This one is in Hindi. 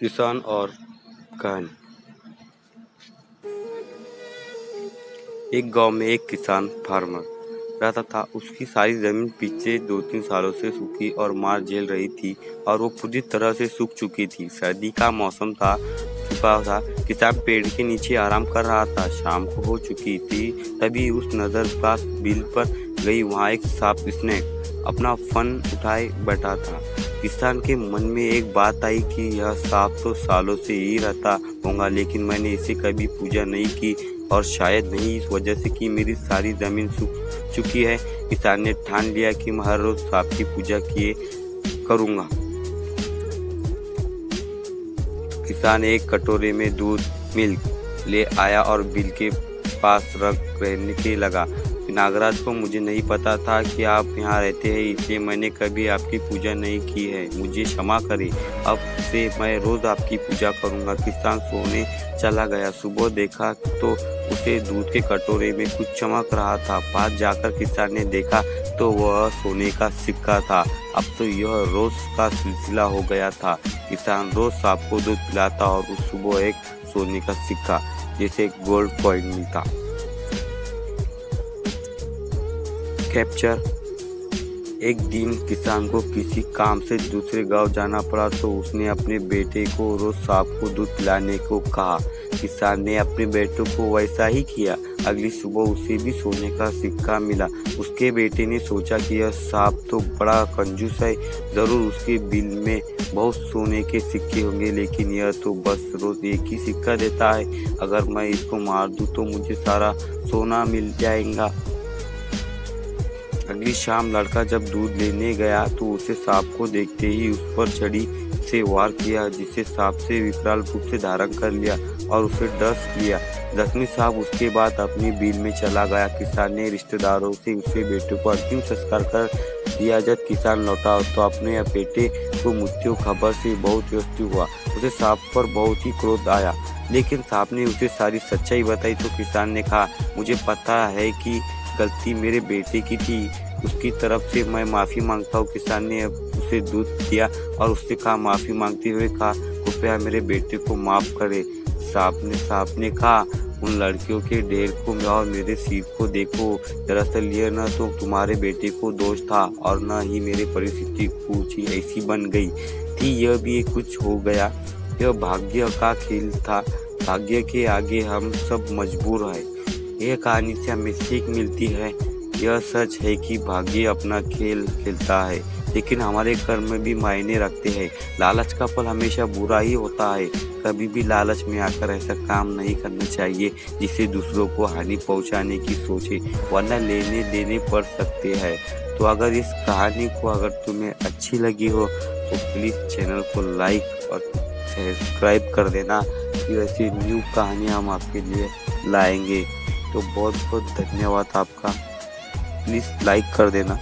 किसान और कहानी। एक गांव में एक किसान फार्मर रहता था। उसकी सारी जमीन पिछले 2-3 सालों से सूखी और मार झेल रही थी और वो पूरी तरह से सूख चुकी थी। सर्दी का मौसम चुका था। किसान पेड़ के नीचे आराम कर रहा था। शाम को हो चुकी थी, तभी उस नजरअंदाज बिल पर गई। वहाँ एक सांप स्नेक अपना फन उठाए बैठा था। किसान के मन में एक बात आई कि यह सांप तो सालों से ही रहता होगा, लेकिन मैंने इसे कभी पूजा नहीं की, और शायद नहीं इस वजह से कि मेरी सारी जमीन सूख चुकी है। किसान ने ठान लिया कि मैं हर रोज सांप की पूजा किए करूंगा। किसान एक कटोरे में दूध मिल्क ले आया और बिल के पास रख रहने के लगा। नागराज को मुझे नहीं पता था कि आप यहाँ रहते हैं, इसलिए मैंने कभी आपकी पूजा नहीं की है। मुझे क्षमा करें। अब से मैं रोज आपकी पूजा करूँगा। किसान सोने चला गया। सुबह देखा तो उसे दूध के कटोरे में कुछ चमक रहा था। पास जाकर किसान ने देखा तो वह सोने का सिक्का था। अब तो यह रोज का सिलसिला हो गया था। किसान रोज सांप को दूध पिलाता और उस सुबह एक सोने का सिक्का जैसे गोल्ड कॉइन मिलता। कैप्चर। एक दिन किसान को किसी काम से दूसरे गांव जाना पड़ा, तो उसने अपने बेटे को रोज सांप को दूध पिलाने को कहा। किसान ने अपने बेटे को वैसा ही किया। अगली सुबह उसे भी सोने का सिक्का मिला। उसके बेटे ने सोचा कि यह सांप तो बड़ा कंजूस है, जरूर उसके बिल में बहुत सोने के सिक्के होंगे, लेकिन यह तो बस रोज एक ही सिक्का देता है। अगर मैं इसको मार दूं तो मुझे सारा सोना मिल जाएगा। अगली शाम लड़का जब दूध लेने गया तो उसे सांप को देखते ही उस पर छड़ी से वार किया, जिसे सांप से विकराल रूप से धारण कर लिया और उसे डस लिया। जख्मी सांप उसके बाद अपनी बिल में चला गया। किसान ने रिश्तेदारों से उसके बेटे को अंतिम संस्कार कर दिया। जब किसान लौटा तो अपने बेटे को मृत्यु खबर से बहुत व्यस्त हुआ। उसे सांप पर बहुत ही क्रोध आया, लेकिन सांप ने उसे सारी सच्चाई बताई। तो किसान ने कहा, मुझे पता है कि गलती मेरे बेटे की थी, उसकी तरफ से मैं माफ़ी मांगता हूँ। किसान ने उसे दूध दिया और उससे कहा, माफ़ी मांगते हुए कहा, कृपया मेरे बेटे को माफ़ करे। सांप ने कहा, उन लड़कियों के ढेर को और मेरे सिर को देखो। दरअसल यह न तो तुम्हारे बेटे को दोष था और न ही मेरी परिस्थिति कुछ ही ऐसी बन गई थी। यह भी कुछ हो गया, यह भाग्य का खेल था। भाग्य के आगे हम सब मजबूर हैं। यह कहानी से हमें सीख मिलती है। यह सच है कि भाग्य अपना खेल खेलता है, लेकिन हमारे कर्म भी मायने रखते हैं। लालच का फल हमेशा बुरा ही होता है। कभी भी लालच में आकर ऐसा काम नहीं करना चाहिए जिससे दूसरों को हानि पहुंचाने की सोचे, वरना लेने देने पड़ सकते हैं। तो अगर इस कहानी को अगर तुम्हें अच्छी लगी हो तो प्लीज़ चैनल को लाइक और सब्सक्राइब कर देना, कि ऐसी न्यू कहानियाँ हम आपके लिए लाएंगे। तो बहुत बहुत धन्यवाद आपका। प्लीज़ लाइक कर देना।